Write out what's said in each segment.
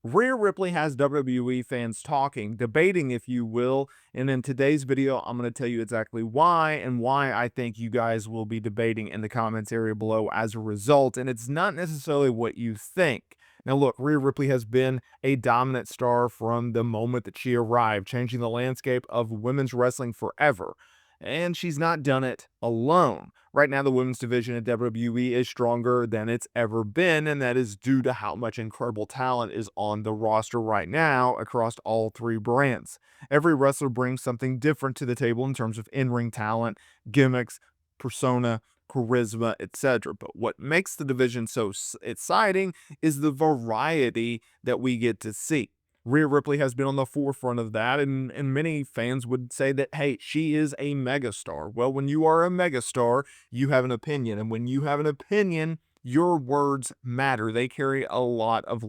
Rhea Ripley has WWE fans talking, debating, if you will. And in today's video, I'm going to tell you exactly why and why I think you guys will be debating in the comments area below as a result. And it's not necessarily what you think. Now, look, Rhea Ripley has been a dominant star from the moment that she arrived, changing the landscape of women's wrestling forever. And she's not done it alone. Right now, the women's division at WWE is stronger than it's ever been, and that is due to how much incredible talent is on the roster right now across all three brands. Every wrestler brings something different to the table in terms of in-ring talent, gimmicks, persona, charisma, etc. But what makes the division so exciting is the variety that we get to see. Rhea Ripley has been on the forefront of that, and many fans would say that, hey, she is a megastar. Well, when you are a megastar, you have an opinion, and when you have an opinion, your words matter. They carry a lot of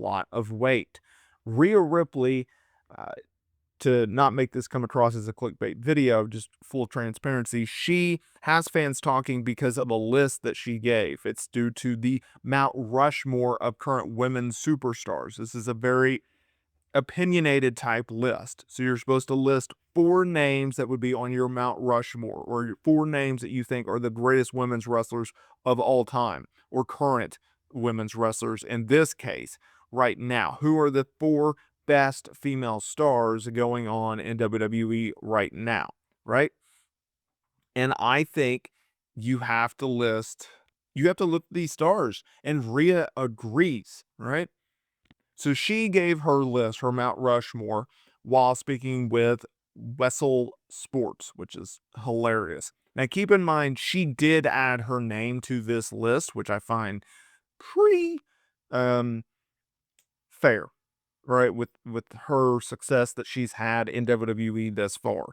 weight. Rhea Ripley, uh, to not make this come across as a clickbait video, just full transparency, she has fans talking because of a list that she gave. It's due to the Mount Rushmore of current women's superstars. This is a very opinionated type list. So you're supposed to list 4 names that would be on your Mount Rushmore, or 4 names that you think are the greatest women's wrestlers of all time, or current women's wrestlers in this case right now. Who are the 4 best female stars going on in WWE right now, right? And I think you have to list these stars, and Rhea agrees, right? So she gave her list, her Mount Rushmore, while speaking with Wessel Sports, which is hilarious. Now, keep in mind, she did add her name to this list, which I find pretty fair, right? With her success that she's had in WWE thus far.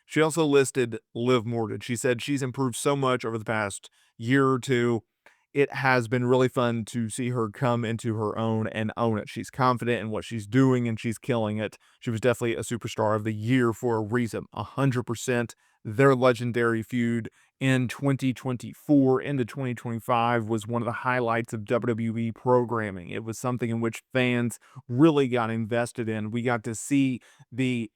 She also listed Liv Morgan. She said she's improved so much over the past year or two. It has been really fun to see her come into her own and own it. She's confident in what she's doing and she's killing it. She was definitely a superstar of the year for a reason. 100%. Their legendary feud in 2024 into 2025 was one of the highlights of WWE programming. It was something in which fans really got invested in. We got to see the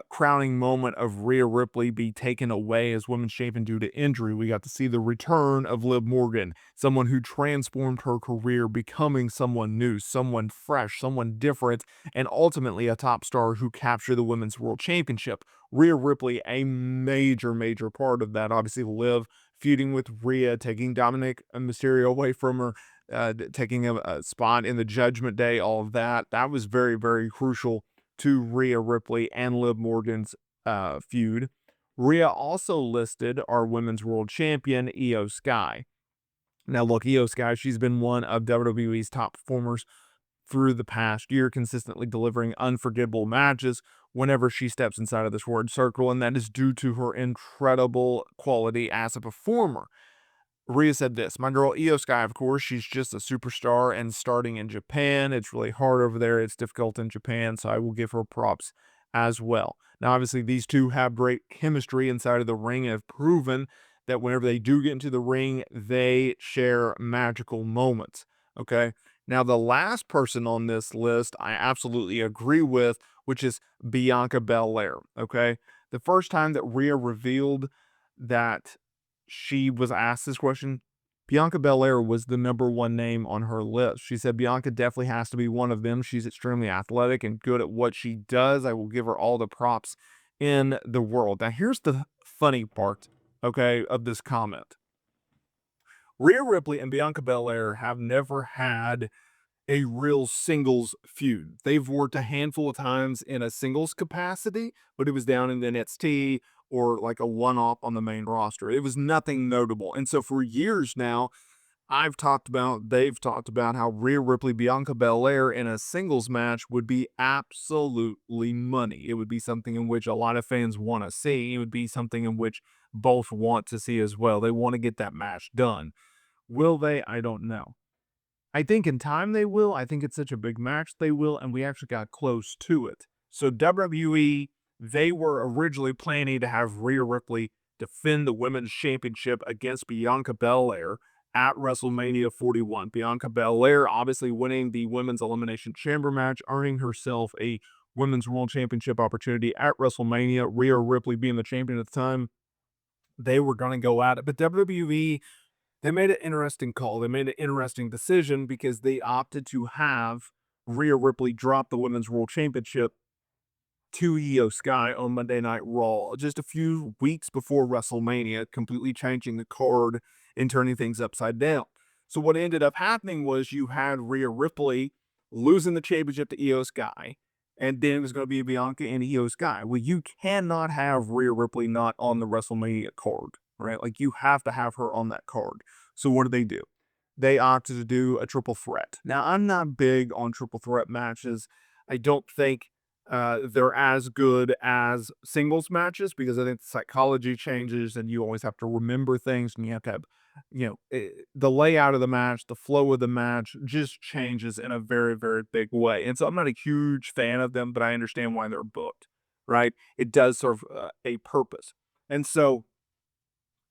crowning moment of Rhea Ripley be taken away as women's champion due to injury. We got to see the return of Liv Morgan, someone who transformed her career, becoming someone new, someone fresh, someone different, and ultimately a top star who captured the Women's World Championship. Rhea Ripley, a major part of that. Obviously, Liv feuding with Rhea, taking Dominic Mysterio away from her, taking a spot in the Judgment Day, all of that. That was very crucial to Rhea Ripley and Liv Morgan's feud. Rhea also listed our Women's World Champion, Io Sky. Now, look, Io Sky, she's been one of WWE's top performers through the past year, consistently delivering unforgettable matches whenever she steps inside of this word circle, and that is due to her incredible quality as a performer. Rhea said this, my girl Io Sky, of course, she's just a superstar and starting in Japan. It's really hard over there. It's difficult in Japan, so I will give her props as well. Now, obviously, these two have great chemistry inside of the ring and have proven that whenever they do get into the ring, they share magical moments, okay? Now, the last person on this list I absolutely agree with, which is Bianca Belair, okay? The first time that Rhea revealed that she was asked this question, Bianca Belair was the #1 name on her list. She said Bianca definitely has to be one of them. She's extremely athletic and good at what she does. I will give her all the props in the world. Now, here's the funny part, okay, of this comment. Rhea Ripley and Bianca Belair have never had a real singles feud. They've worked a handful of times in a singles capacity, but it was down in the NXT or like a one-off on the main roster. It was nothing notable. And so for years now, they've talked about how Rhea Ripley, Bianca Belair in a singles match would be absolutely money. It would be something in which a lot of fans want to see. It would be something in which both want to see as well. They want to get that match done. Will they? I don't know. I think in time they will. I think it's such a big match they will, and we actually got close to it. So WWE, they were originally planning to have Rhea Ripley defend the Women's Championship against Bianca Belair at WrestleMania 41. Bianca Belair obviously winning the Women's Elimination Chamber match, earning herself a Women's World Championship opportunity at WrestleMania. Rhea Ripley being the champion at the time, they were going to go at it. But WWE, they made an interesting call. They made an interesting decision because they opted to have Rhea Ripley drop the Women's World Championship to Io Sky on Monday Night Raw, just a few weeks before WrestleMania, completely changing the card and turning things upside down. So what ended up happening was you had Rhea Ripley losing the championship to Io Sky, and then it was going to be Bianca and Io Sky. Well, you cannot have Rhea Ripley not on the WrestleMania card, right? Like, you have to have her on that card. So what do? They opted to do a triple threat. Now, I'm not big on triple threat matches. I don't think they're as good as singles matches because I think the psychology changes and you always have to remember things and you have to have, the layout of the match, the flow of the match just changes in a very, very big way. And so I'm not a huge fan of them, but I understand why they're booked, right? It does serve a purpose. And so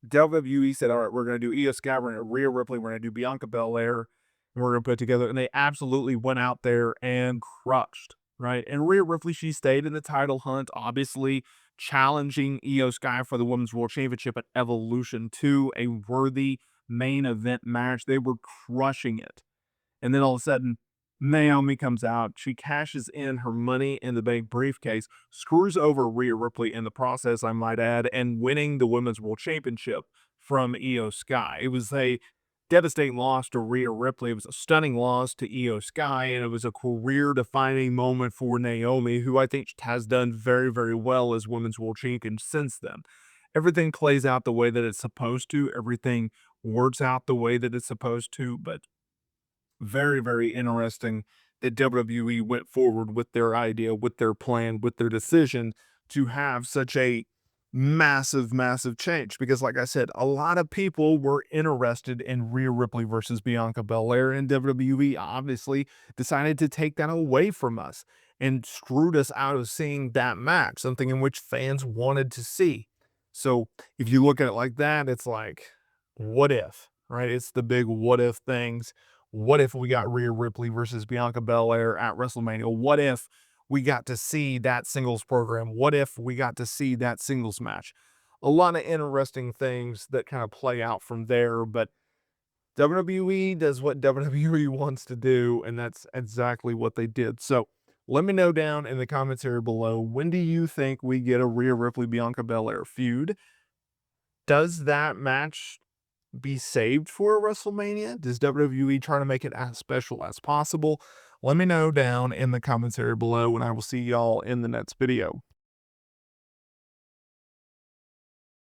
WWE said, all right, we're going to do Io Sky, we're going to Rhea Ripley, we're going to do Bianca Belair, and we're going to put together. And they absolutely went out there and crushed, right? And Rhea Ripley, she stayed in the title hunt, obviously challenging Io Sky for the Women's World Championship at Evolution 2, a worthy main event match. They were crushing it. And then all of a sudden, Naomi comes out. She cashes in her Money in the Bank briefcase, screws over Rhea Ripley in the process, I might add, and winning the Women's World Championship from Io Sky. It was a devastating loss to Rhea Ripley. It was a stunning loss to Io Sky, and it was a career-defining moment for Naomi, who I think has done very, very well as Women's World Champion since then. Everything plays out the way that it's supposed to. Everything works out the way that it's supposed to, but very, very interesting that WWE went forward with their idea, with their plan, with their decision to have such a massive, massive change. Because, like I said, a lot of people were interested in Rhea Ripley versus Bianca Belair, and WWE obviously decided to take that away from us and screwed us out of seeing that match, something in which fans wanted to see. So, if you look at it like that, it's like, what if, right? It's the big what if things. What if we got Rhea Ripley versus Bianca Belair at WrestleMania? What if we got to see that singles program? What if we got to see that singles match? A lot of interesting things that kind of play out from there, but WWE does what WWE wants to do, and that's exactly what they did. So let me know down in the comments area below, when do you think we get a Rhea Ripley Bianca Belair feud? Does that match be saved for a WrestleMania? Does WWE try to make it as special as possible? Let me know down in the comments area below, and I will see y'all in the next video.